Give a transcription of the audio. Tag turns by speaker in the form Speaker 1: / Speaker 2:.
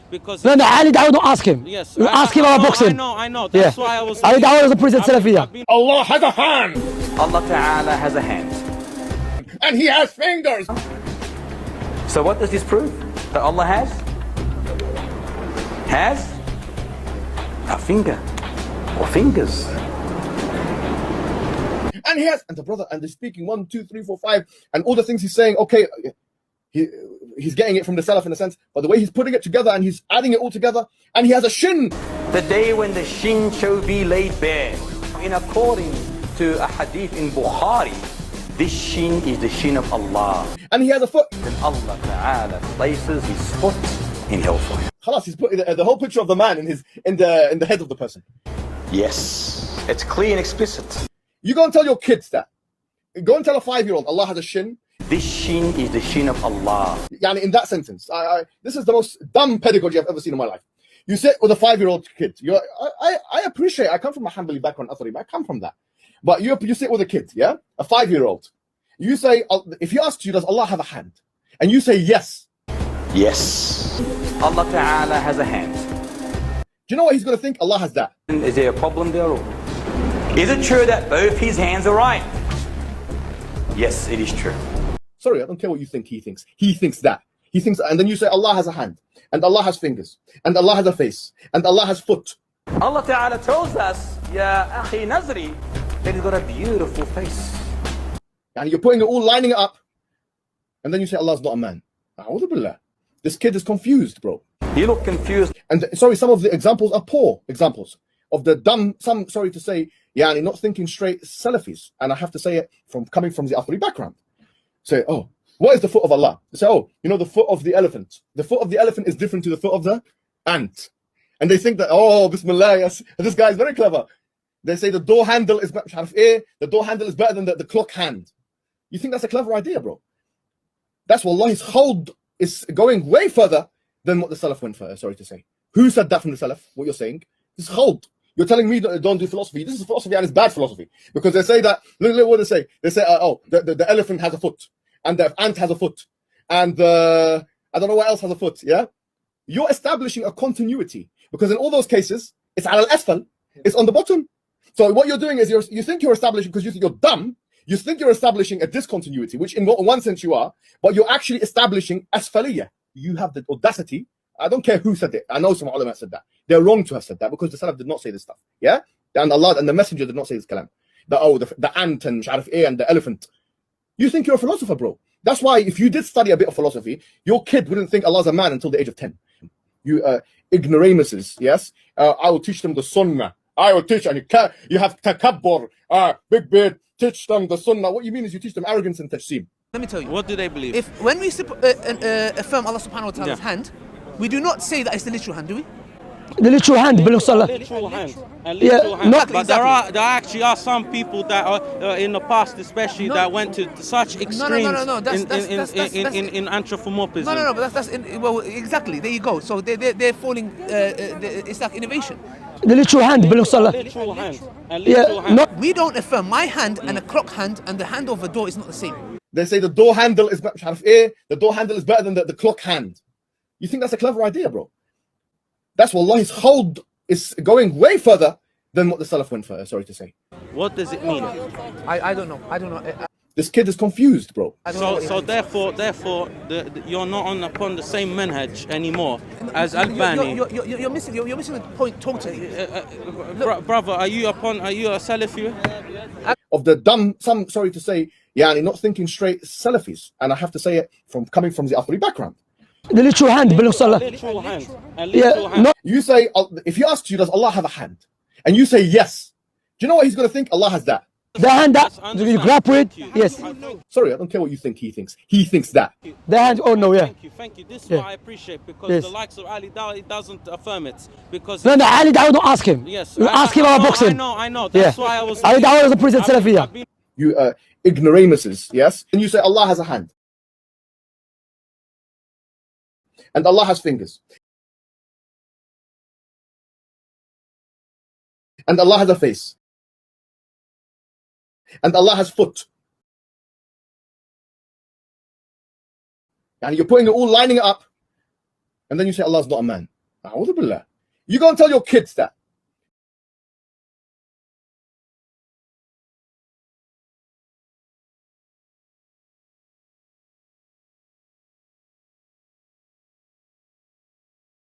Speaker 1: because
Speaker 2: No, Ali Dawah, don't ask him.
Speaker 1: yes,
Speaker 2: Ask him about boxing.
Speaker 1: I know. That's why I was.
Speaker 2: Ali Dawah is a President Salafiyah.
Speaker 3: Allah has a hand.
Speaker 4: Allah Ta'ala has a hand.
Speaker 3: And he has fingers.
Speaker 4: So what does this prove? That Allah has a finger or fingers.
Speaker 3: And he has, and the brother, and they're speaking 1, 2, 3, 4, 5, and all the things he's saying, okay, he's getting it from the Salaf in a sense, but the way he's putting it together and he's adding it all together, and he has a shin.
Speaker 4: The day when the shin shall be laid bare. In according to a hadith in Bukhari, this shin is the shin of Allah.
Speaker 3: And he has a foot.
Speaker 4: Then Allah Ta'ala places his foot in hellfire.
Speaker 3: Khalas, he's putting the whole picture of the man in the head of the person.
Speaker 4: Yes, it's clear and explicit.
Speaker 3: You go and tell your kids that. Go and tell a 5-year-old Allah has a shin.
Speaker 4: This shin is the shin of Allah.
Speaker 3: Yani in that sentence, this is the most dumb pedagogy I've ever seen in my life. You sit with a 5-year-old kid. I appreciate. I come from a Hanbali background, I come from that. But you sit with a kid, yeah, a 5-year-old. You say, if he asks you, does Allah have a hand? And you say yes.
Speaker 4: Yes, Allah Ta'ala has a hand.
Speaker 3: Do you know what he's going to think? Allah has that.
Speaker 4: Is there a problem there? Or is it true that both his hands are right? Yes, it is true.
Speaker 3: Sorry, I don't care what you think he thinks. He thinks that. He thinks, and then you say Allah has a hand, and Allah has fingers, and Allah has a face, and Allah has foot.
Speaker 4: Allah Ta'ala tells us, Ya Akhi Nazri, that he's got a beautiful face.
Speaker 3: And you're putting it all, lining it up, and then you say Allah's not a man. A'udhu billah. This kid is confused, bro.
Speaker 4: You look confused.
Speaker 3: And sorry, some of the examples are poor examples of the dumb, some, sorry to say, yani not thinking straight Salafis. And I have to say it coming from the Athari background. Say, oh, what is the foot of Allah? They say, oh, you know, the foot of the elephant. The foot of the elephant is different to the foot of the ant. And they think that, oh, Bismillah, yes, this guy is very clever. They say the door handle is better than the clock hand. You think that's a clever idea, bro? That's wallah, his hold is going way further than what the Salaf went for, sorry to say. Who said that from the Salaf, what you're saying? This hold. You're telling me don't do philosophy. This is philosophy and it's bad philosophy. Because they say that, look what they say. They say, oh, the elephant has a foot. And the ant has a foot. And I don't know what else has a foot, yeah? You're establishing a continuity. Because in all those cases, it's al-asfal. It's on the bottom. So what you're doing is you think you're establishing, because you think you're dumb, you think you're establishing a discontinuity, which in one sense you are, but you're actually establishing asfaliyah. You have the audacity. I don't care who said it. I know some ulama said that. They're wrong to have said that because the Salaf did not say this stuff. Yeah? And Allah and the Messenger did not say this kalam. The ant and and the elephant. You think you're a philosopher, bro. That's why if you did study a bit of philosophy, your kid wouldn't think Allah's a man until the age of 10. You ignoramuses, yes? I will teach them the sunnah. I will teach, and you have takabbur, big beard, teach them the sunnah. What you mean is you teach them arrogance and tajseem.
Speaker 5: Let me tell you.
Speaker 1: What do they believe?
Speaker 5: When we affirm Allah subhanahu wa ta'ala's hand, we do not say that it's the literal hand, do we?
Speaker 2: The literal hand belongs to Allah.
Speaker 1: Literal hand. A literal hand.
Speaker 2: Not
Speaker 1: but there actually are some people that are in the past, especially that went to such extremes in anthropomorphism.
Speaker 5: No, but that's well, exactly. There you go. So they're falling. It's like innovation.
Speaker 2: The literal hand belongs to Allah.
Speaker 1: Literal hand. A literal hand.
Speaker 5: We don't affirm my hand and a clock hand and the hand of a door is not the same.
Speaker 3: They say the door handle is better than the clock hand. You think that's a clever idea, bro? That's wallah, his hold is going way further than what the Salaf went for, sorry to say.
Speaker 1: What does it mean?
Speaker 5: I don't know.
Speaker 3: This kid is confused, bro.
Speaker 1: So therefore, you're not upon the same manhaj anymore as Albani.
Speaker 5: You're missing the point totally.
Speaker 1: Brother, are you a Salafi?
Speaker 3: Of the dumb, some, sorry to say, yani not thinking straight Salafis. And I have to say it coming from the Athari background.
Speaker 2: The literal hand belongs to Allah.
Speaker 1: Literal hand. A literal hand.
Speaker 3: You say, if he asks you, does Allah have a hand? And you say yes. Do you know what he's going to think? Allah has that.
Speaker 2: The hand that you grab with, yes.
Speaker 3: Sorry, I don't care what you think he thinks. He thinks that.
Speaker 2: The hand, oh no, yeah.
Speaker 1: Thank you. This is what I appreciate because the likes of Ali Dawah, he doesn't affirm it. Because
Speaker 2: no, Ali Dawah, don't ask him.
Speaker 1: Yes.
Speaker 2: Ask him about boxing.
Speaker 1: I know. That's why I was.
Speaker 2: Ali Dawah is a President Salafiyah.
Speaker 3: You ignoramuses, yes? And you say Allah has a hand. And Allah has fingers. And Allah has a face. And Allah has foot. And you're putting it all, lining it up. And then you say Allah's not a man. A'udhu billah. You go and tell your kids that.